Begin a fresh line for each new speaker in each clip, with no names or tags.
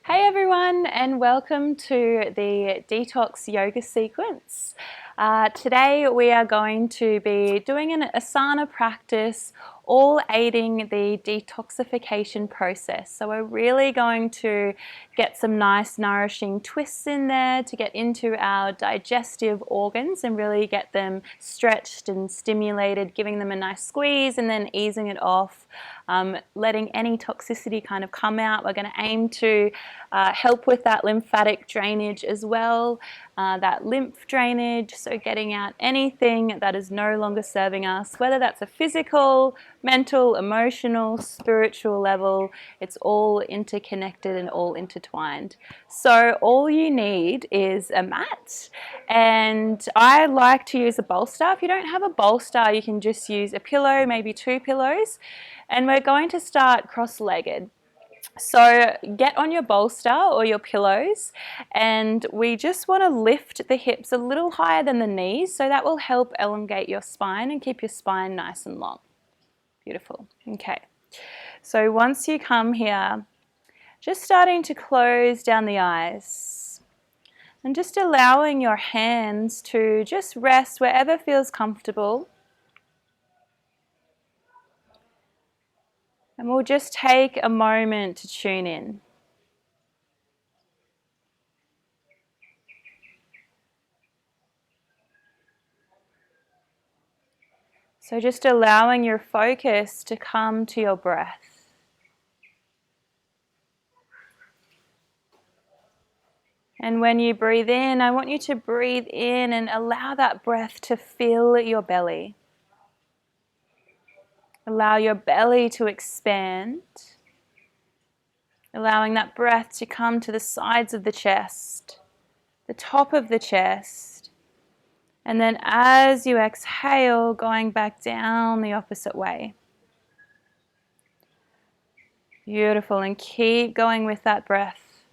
Hey everyone, and welcome to the Detox yoga sequence. Today we are going to be doing an asana practice, all aiding the detoxification process. So we're really going to get some nice nourishing twists in there to get into our digestive organs and really get them stretched and stimulated, giving them a nice squeeze and then easing it off, letting any toxicity kind of come out. We're going to aim to help with that lymphatic drainage as well, that lymph drainage, so getting out anything that is no longer serving us, whether that's a physical, mental, emotional, spiritual level. It's all interconnected and all intertwined. So all you need is a mat, and I like to use a bolster. If you don't have a bolster, you can just use a pillow, maybe 2 pillows, and we're going to start cross-legged. So get on your bolster or your pillows, and we just want to lift the hips a little higher than the knees, so that will help elongate your spine and keep your spine nice and long. Beautiful. Okay. So once you come here, just starting to close down the eyes and just allowing your hands to just rest wherever feels comfortable. And we'll just take a moment to tune in. So just allowing your focus to come to your breath. And when you breathe in, I want you to breathe in and allow that breath to fill your belly. Allow your belly to expand. Allowing that breath to come to the sides of the chest, the top of the chest. And then as you exhale, going back down the opposite way. Beautiful, and keep going with that breath.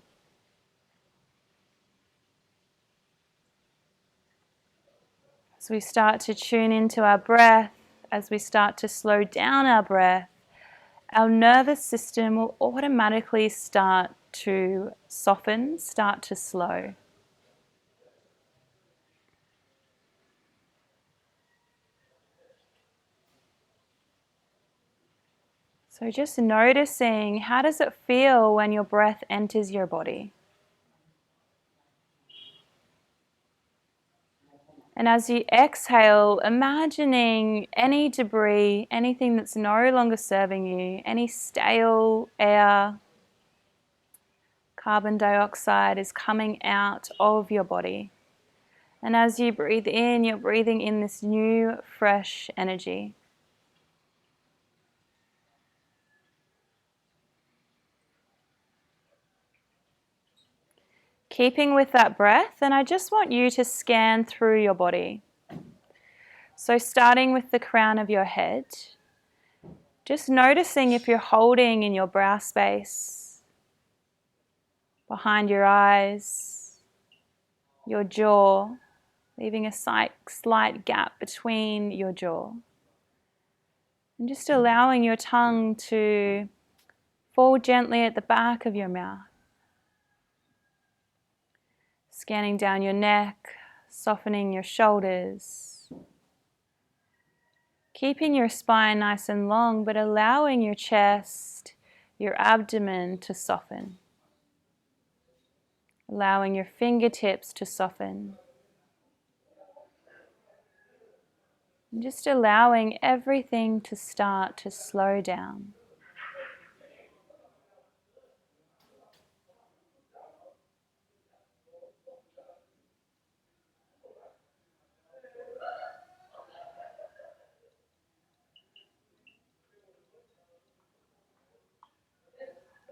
As we start to tune into our breath, as we start to slow down our breath, our nervous system will automatically start to soften, start to slow. So just noticing, how does it feel when your breath enters your body? And as you exhale, imagining any debris, anything that's no longer serving you, any stale air, carbon dioxide is coming out of your body. And as you breathe in, you're breathing in this new, fresh energy. Keeping with that breath, and I just want you to scan through your body. So starting with the crown of your head, just noticing if you're holding in your brow space, behind your eyes, your jaw, leaving a slight gap between your jaw. And just allowing your tongue to fall gently at the back of your mouth. Scanning down your neck, softening your shoulders. Keeping your spine nice and long, but allowing your chest, your abdomen to soften. Allowing your fingertips to soften. And just allowing everything to start to slow down.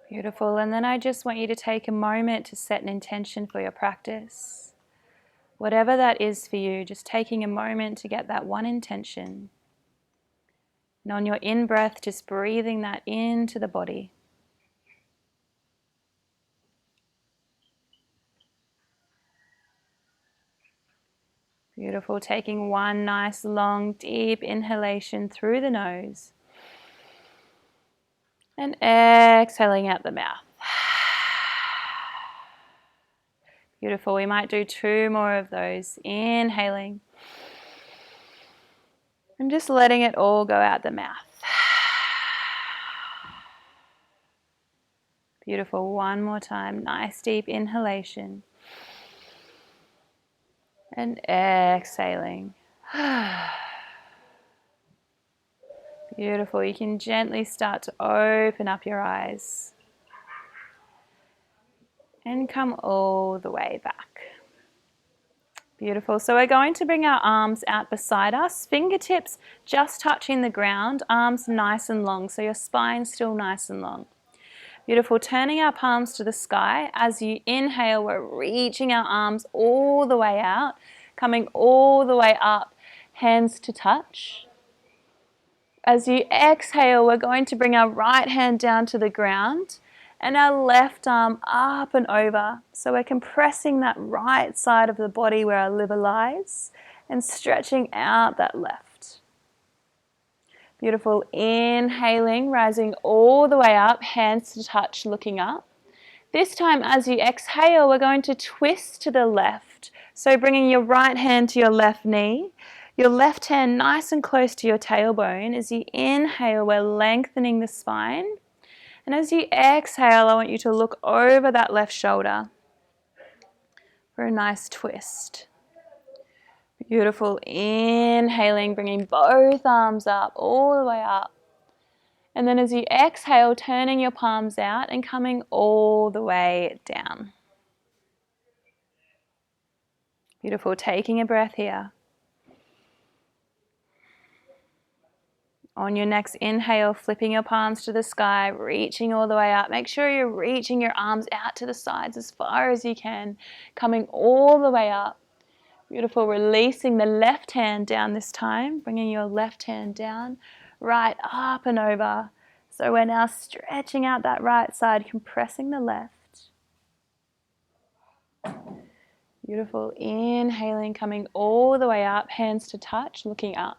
Beautiful. And then I just want you to take a moment to set an intention for your practice. Whatever that is for you, just taking a moment to get that one intention. And on your in-breath, just breathing that into the body. Beautiful. Taking one nice, long, deep inhalation through the nose. And exhaling out the mouth. Beautiful. We might do 2 more of those. Inhaling. And just letting it all go out the mouth. Beautiful. One more time. Nice deep inhalation. And exhaling. Beautiful. You can gently start to open up your eyes. And come all the way back. Beautiful. So we're going to bring our arms out beside us, fingertips just touching the ground, arms nice and long, so your spine's still nice and long. Beautiful. Turning our palms to the sky. As you inhale, we're reaching our arms all the way out, coming all the way up, hands to touch. As you exhale, we're going to bring our right hand down to the ground and our left arm up and over. So we're compressing that right side of the body where our liver lies and stretching out that left. Beautiful. Inhaling, rising all the way up, hands to touch, looking up. This time as you exhale, we're going to twist to the left. So bringing your right hand to your left knee, your left hand nice and close to your tailbone. As you inhale, we're lengthening the spine. And as you exhale, I want you to look over that left shoulder for a nice twist. Beautiful. Inhaling, bringing both arms up, all the way up. And then as you exhale, turning your palms out and coming all the way down. Beautiful. Taking a breath here. On your next inhale, flipping your palms to the sky, reaching all the way up. Make sure you're reaching your arms out to the sides as far as you can, coming all the way up. Beautiful. Releasing the left hand down this time, bringing your left hand down, right up and over. So we're now stretching out that right side, compressing the left. Beautiful. Inhaling, coming all the way up, hands to touch, looking up.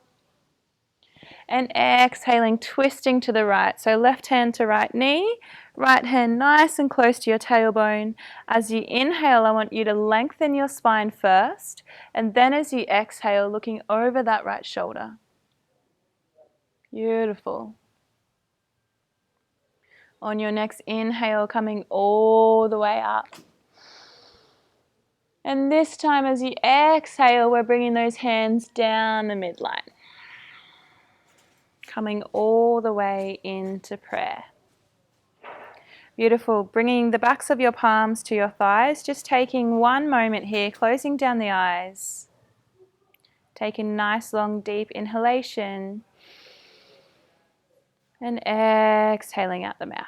And exhaling, twisting to the right. So left hand to right knee, right hand nice and close to your tailbone. As you inhale, I want you to lengthen your spine first. And then as you exhale, looking over that right shoulder. Beautiful. On your next inhale, coming all the way up. And this time as you exhale, we're bringing those hands down the midline. Coming all the way into prayer. Beautiful. Bringing the backs of your palms to your thighs. Just taking one moment here, closing down the eyes. Taking nice, long, deep inhalation. And exhaling out the mouth.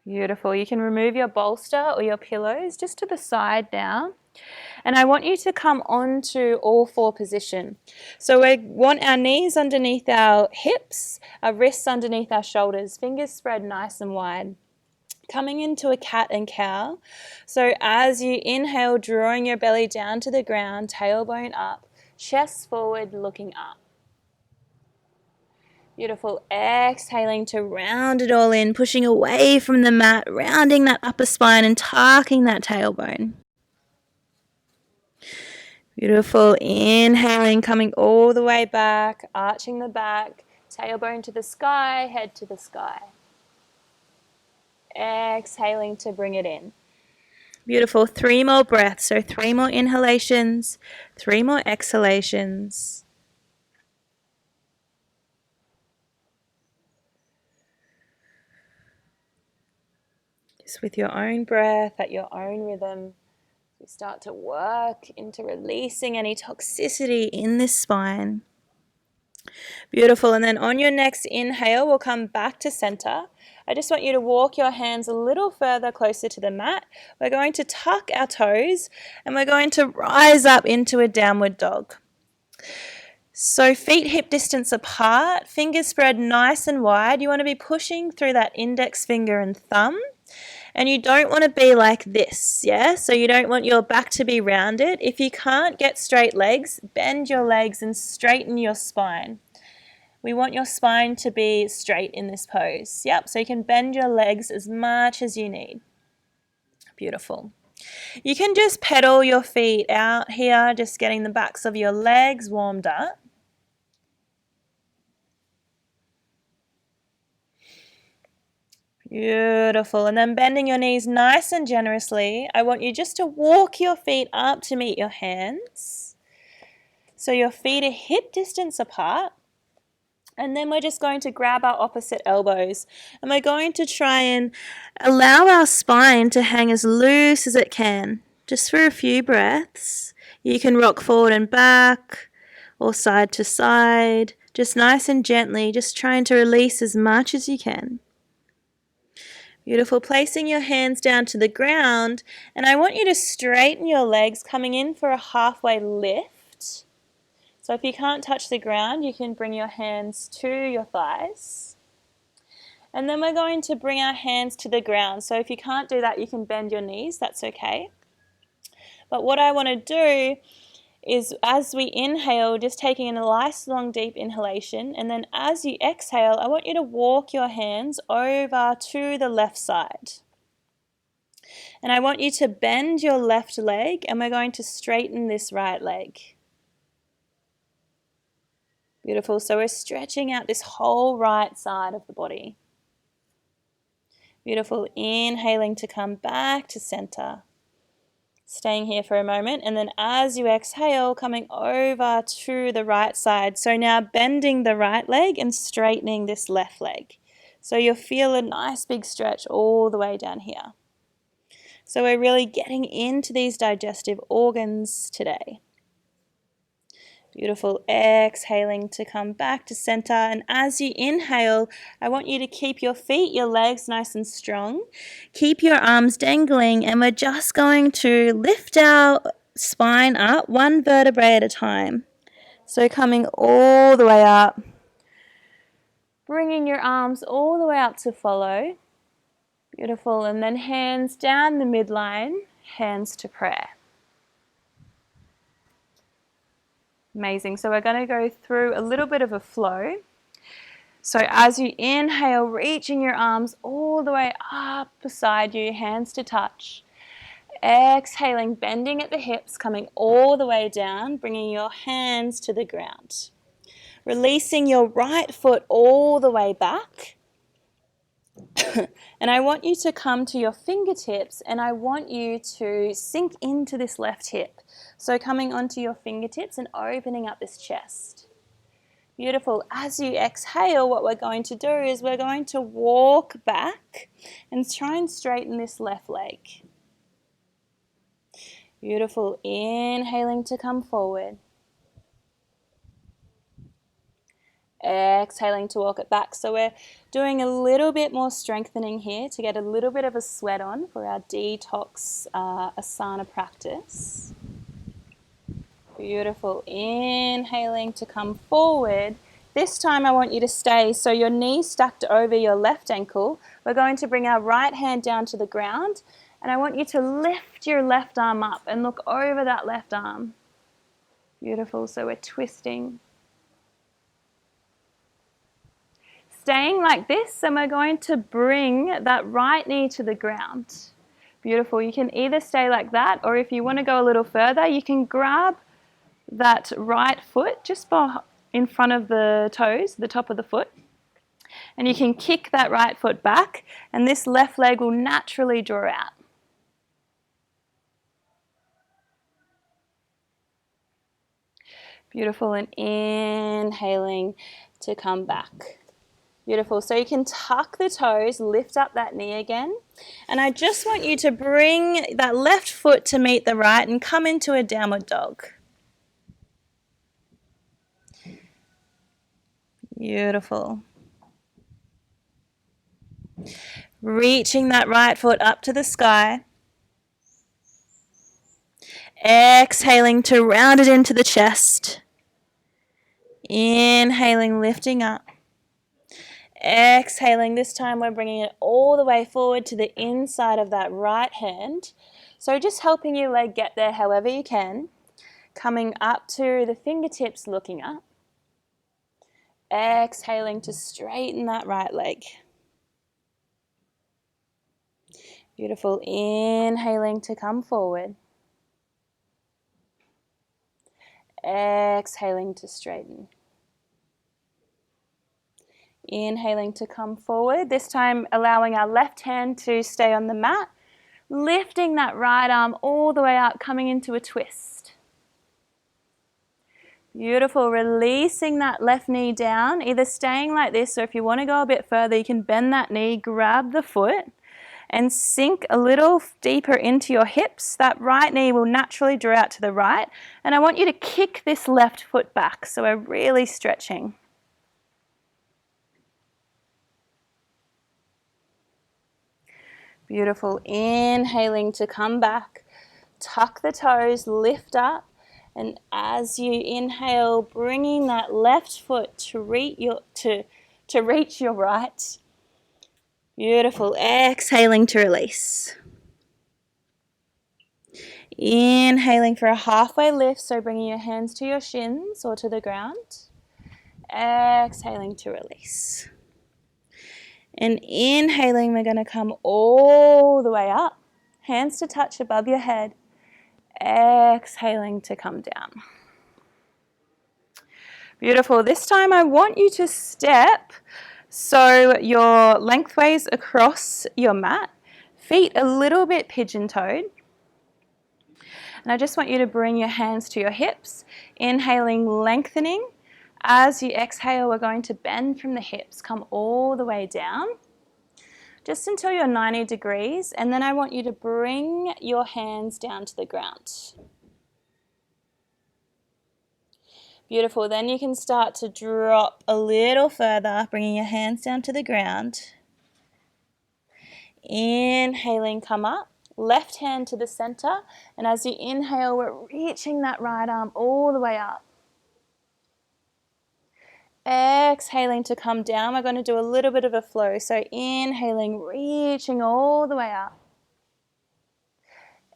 Beautiful. You can remove your bolster or your pillows just to the side now. And I want you to come onto all 4 position. So we want our knees underneath our hips, our wrists underneath our shoulders, fingers spread nice and wide. Coming into a cat and cow. So as you inhale, drawing your belly down to the ground, tailbone up, chest forward, looking up. Beautiful. Exhaling to round it all in, pushing away from the mat, rounding that upper spine and tucking that tailbone. Beautiful. Inhaling, coming all the way back, arching the back, tailbone to the sky, head to the sky. Exhaling to bring it in. Beautiful. 3 more breaths. So 3 more inhalations, 3 more exhalations. Just with your own breath, at your own rhythm. We start to work into releasing any toxicity in this spine. Beautiful. And then on your next inhale, we'll come back to center. I just want you to walk your hands a little further closer to the mat. We're going to tuck our toes and we're going to rise up into a downward dog. So feet hip distance apart, fingers spread nice and wide. You want to be pushing through that index finger and thumb. And you don't want to be like this, yeah? So you don't want your back to be rounded. If you can't get straight legs, bend your legs and straighten your spine. We want your spine to be straight in this pose. Yep, so you can bend your legs as much as you need. Beautiful. You can just pedal your feet out here, just getting the backs of your legs warmed up. Beautiful. And then bending your knees nice and generously. I want you just to walk your feet up to meet your hands. So your feet are hip distance apart. And then we're just going to grab our opposite elbows. And we're going to try and allow our spine to hang as loose as it can. Just for a few breaths. You can rock forward and back or side to side. Just nice and gently, just trying to release as much as you can. Beautiful. Placing your hands down to the ground, and I want you to straighten your legs, coming in for a halfway lift. So if you can't touch the ground, you can bring your hands to your thighs. And then we're going to bring our hands to the ground. So if you can't do that, you can bend your knees, that's okay. But what I want to do is, as we inhale, just taking a nice long deep inhalation, and then as you exhale, I want you to walk your hands over to the left side. And I want you to bend your left leg, and we're going to straighten this right leg. Beautiful. So we're stretching out this whole right side of the body. Beautiful. Inhaling to come back to center. Staying here for a moment, and then as you exhale, coming over to the right side. So now bending the right leg and straightening this left leg. So you'll feel a nice big stretch all the way down here. So we're really getting into these digestive organs today. Beautiful. Exhaling to come back to center. And as you inhale, I want you to keep your feet, your legs nice and strong. Keep your arms dangling, and we're just going to lift our spine up one vertebrae at a time. So coming all the way up. Bringing your arms all the way up to follow. Beautiful. And then hands down the midline, hands to prayer. Amazing. So we're going to go through a little bit of a flow. So as you inhale, reaching your arms all the way up beside you, hands to touch. Exhaling, bending at the hips, coming all the way down, bringing your hands to the ground. Releasing your right foot all the way back. And I want you to come to your fingertips, and I want you to sink into this left hip. So coming onto your fingertips and opening up this chest. Beautiful. As you exhale, what we're going to do is we're going to walk back and try and straighten this left leg. Beautiful. Inhaling to come forward. Exhaling to walk it back. So we're doing a little bit more strengthening here to get a little bit of a sweat on for our detox asana practice. Beautiful. Inhaling to come forward. This time I want you to stay so your knee stacked over your left ankle. We're going to bring our right hand down to the ground, and I want you to lift your left arm up and look over that left arm. Beautiful. So we're twisting. Staying like this, and we're going to bring that right knee to the ground. Beautiful. You can either stay like that, or if you want to go a little further, you can grab that right foot just in front of the toes, the top of the foot, and you can kick that right foot back, and this left leg will naturally draw out. Beautiful. And inhaling to come back. Beautiful. So you can tuck the toes, lift up that knee again. And I just want you to bring that left foot to meet the right and come into a downward dog. Beautiful. Reaching that right foot up to the sky. Exhaling to round it into the chest. Inhaling, lifting up. Exhaling, this time we're bringing it all the way forward to the inside of that right hand. So just helping your leg get there however you can. Coming up to the fingertips, looking up. Exhaling to straighten that right leg. Beautiful. Inhaling to come forward. Exhaling to straighten. Inhaling to come forward. This time allowing our left hand to stay on the mat. Lifting that right arm all the way up, coming into a twist. Beautiful. Releasing that left knee down, either staying like this, or if you want to go a bit further, you can bend that knee, grab the foot, and sink a little deeper into your hips. That right knee will naturally draw out to the right. And I want you to kick this left foot back, so we're really stretching. Beautiful. Inhaling to come back. Tuck the toes, lift up. And as you inhale, bringing that left foot to reach your right. Beautiful. Exhaling to release. Inhaling for a halfway lift, so bringing your hands to your shins or to the ground. Exhaling to release. And inhaling, we're going to come all the way up. Hands to touch above your head. Exhaling to come down. Beautiful. This time I want you to step so you're lengthways across your mat. Feet a little bit pigeon-toed. And I just want you to bring your hands to your hips. Inhaling, lengthening. As you exhale, we're going to bend from the hips. Come all the way down. Just until you're 90 degrees. And then I want you to bring your hands down to the ground. Beautiful. Then you can start to drop a little further, bringing your hands down to the ground. Inhaling, come up. Left hand to the center. And as you inhale, we're reaching that right arm all the way up. Exhaling to come down. We're going to do a little bit of a flow. So inhaling, reaching all the way up.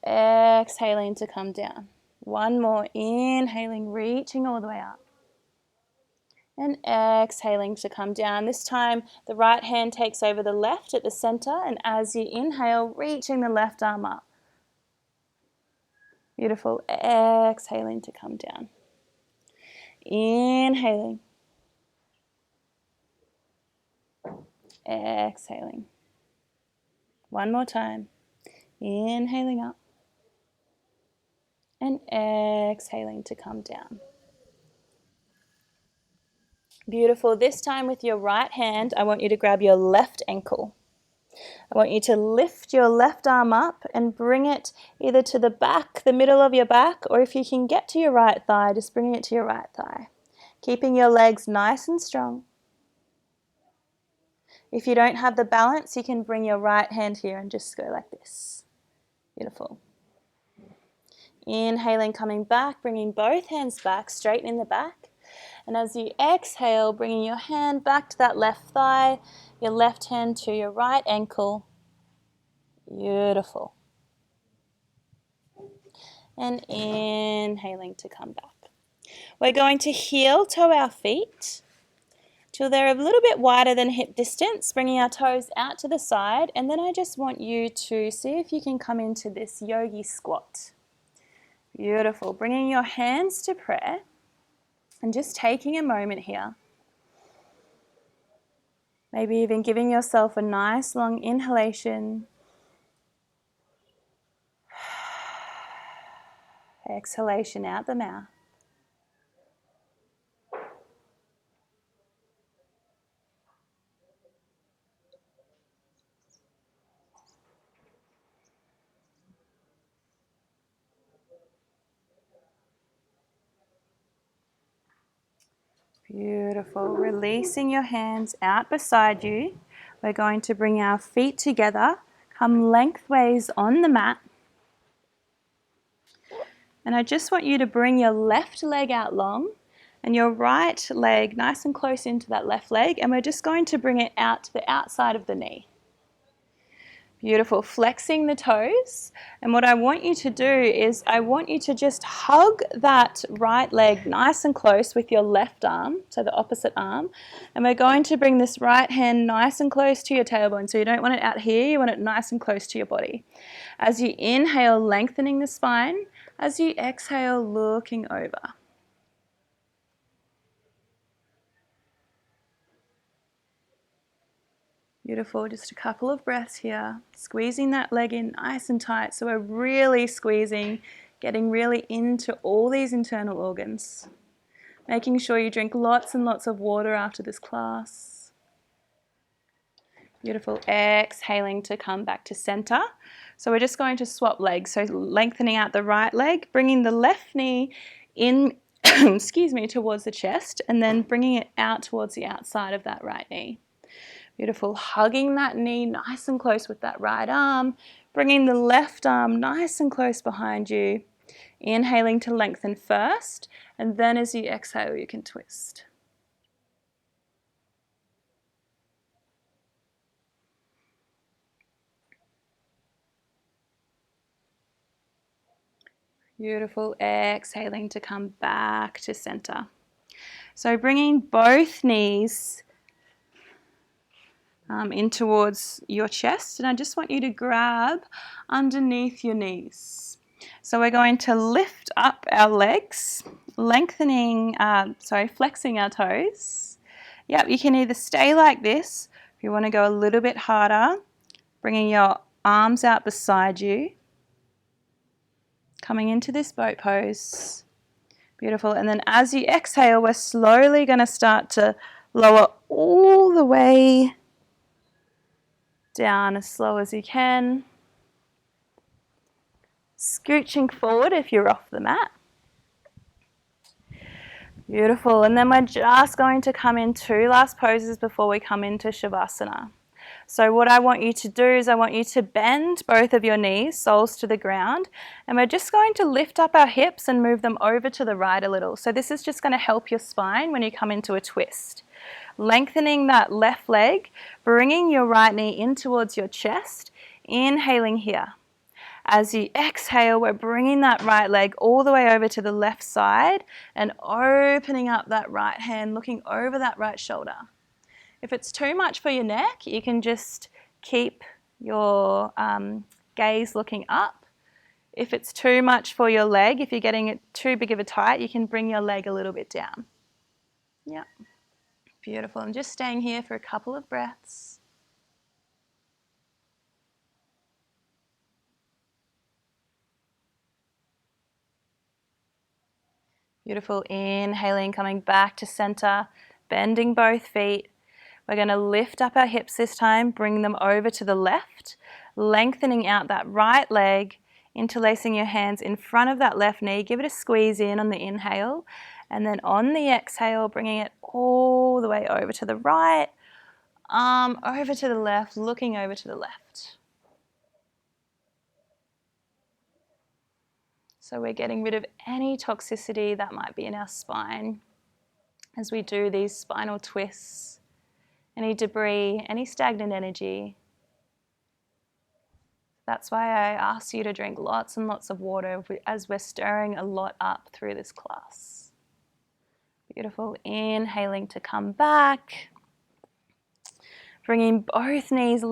Exhaling to come down. One more. Inhaling, reaching all the way up. And exhaling to come down. This time the right hand takes over the left at the center, and as you inhale, reaching the left arm up. Beautiful. Exhaling to come down. Inhaling. Exhaling. One more time. Inhaling up. And exhaling to come down. Beautiful. This time with your right hand, I want you to grab your left ankle. I want you to lift your left arm up and bring it either to the back, the middle of your back, or if you can get to your right thigh, just bring it to your right thigh. Keeping your legs nice and strong. If you don't have the balance, you can bring your right hand here and just go like this. Beautiful. Inhaling, coming back, bringing both hands back, straightening the back. And as you exhale, bringing your hand back to that left thigh, your left hand to your right ankle. Beautiful. And inhaling to come back. We're going to heel toe our feet till they're a little bit wider than hip distance, bringing our toes out to the side. And then I just want you to see if you can come into this yogi squat. Beautiful. Bringing your hands to prayer. And just taking a moment here, maybe even giving yourself a nice long inhalation, exhalation out the mouth. Beautiful. Releasing your hands out beside you. We're going to bring our feet together, come lengthways on the mat. And I just want you to bring your left leg out long and your right leg nice and close into that left leg. And we're just going to bring it out to the outside of the knee. Beautiful. Flexing the toes. And what I want you to do is I want you to just hug that right leg nice and close with your left arm, so the opposite arm. And we're going to bring this right hand nice and close to your tailbone. So you don't want it out here, you want it nice and close to your body. As you inhale, lengthening the spine. As you exhale, looking over. Beautiful, just a couple of breaths here. Squeezing that leg in nice and tight. So we're really squeezing, getting really into all these internal organs. Making sure you drink lots and lots of water after this class. Beautiful, exhaling to come back to center. So we're just going to swap legs. So lengthening out the right leg, bringing the left knee in, excuse me, towards the chest, and then bringing it out towards the outside of that right knee. Beautiful, hugging that knee nice and close with that right arm, bringing the left arm nice and close behind you. Inhaling to lengthen first, and then as you exhale, you can twist. Beautiful, exhaling to come back to center. So bringing both knees in towards your chest, and I just want you to grab underneath your knees. So we're going to lift up our legs, lengthening, flexing our toes. Yep, you can either stay like this, if you want to go a little bit harder, bringing your arms out beside you, coming into this boat pose. Beautiful, and then as you exhale, we're slowly going to start to lower all the way down as slow as you can. Scooching forward if you're off the mat. Beautiful, and then we're just going to come in two last poses before we come into Shavasana. So what I want you to do is I want you to bend both of your knees, soles to the ground, and we're just going to lift up our hips and move them over to the right a little. So this is just going to help your spine when you come into a twist. Lengthening that left leg, bringing your right knee in towards your chest, inhaling here. As you exhale, we're bringing that right leg all the way over to the left side and opening up that right hand, looking over that right shoulder. If it's too much for your neck, you can just keep your gaze looking up. If it's too much for your leg, if you're getting it too big of a tight, you can bring your leg a little bit down. Yep. Beautiful. I'm just staying here for a couple of breaths. Beautiful. Inhaling, coming back to center, bending both feet. We're going to lift up our hips this time, bring them over to the left, lengthening out that right leg, interlacing your hands in front of that left knee. Give it a squeeze in on the inhale, and then on the exhale, bringing it all the way over to the right, arm over to the left, looking over to the left. So we're getting rid of any toxicity that might be in our spine as we do these spinal twists, any debris, any stagnant energy. That's why I ask you to drink lots and lots of water as we're stirring a lot up through this class. Beautiful. Inhaling to come back. Bringing both knees,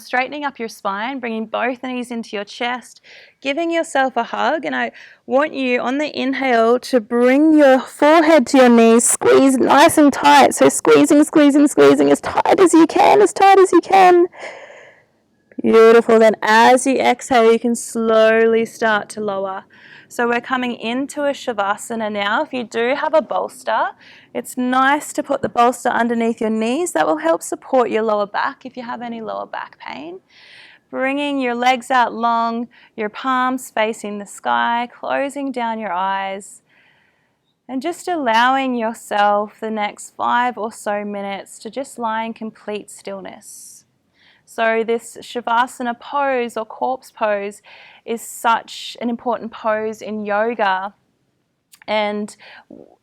straightening up your spine, bringing both knees into your chest, giving yourself a hug. And I want you on the inhale to bring your forehead to your knees, squeeze nice and tight. So squeezing, squeezing, squeezing as tight as you can, as tight as you can. Beautiful. Then as you exhale, you can slowly start to lower. So we're coming into a Shavasana now. If you do have a bolster, it's nice to put the bolster underneath your knees. That will help support your lower back if you have any lower back pain. Bringing your legs out long, your palms facing the sky, closing down your eyes, and just allowing yourself the next 5 or so minutes to just lie in complete stillness. So this Shavasana pose or corpse pose is such an important pose in yoga. And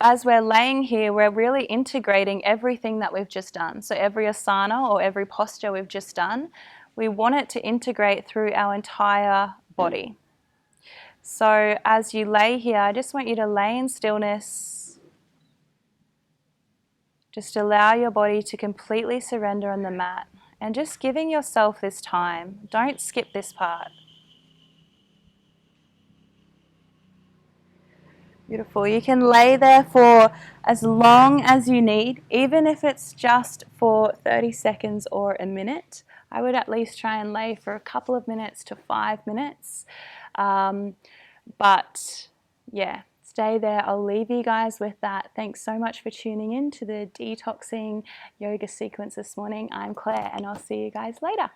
as we're laying here, we're really integrating everything that we've just done. So every asana or every posture we've just done, we want it to integrate through our entire body. So as you lay here, I just want you to lay in stillness. Just allow your body to completely surrender on the mat and just giving yourself this time. Don't skip this part. Beautiful. You can lay there for as long as you need, even if it's just for 30 seconds or a minute. I would at least try and lay for a couple of minutes to 5 minutes. But yeah, stay there. I'll leave you guys with that. Thanks so much for tuning in to the detoxing yoga sequence this morning. I'm Claire, and I'll see you guys later.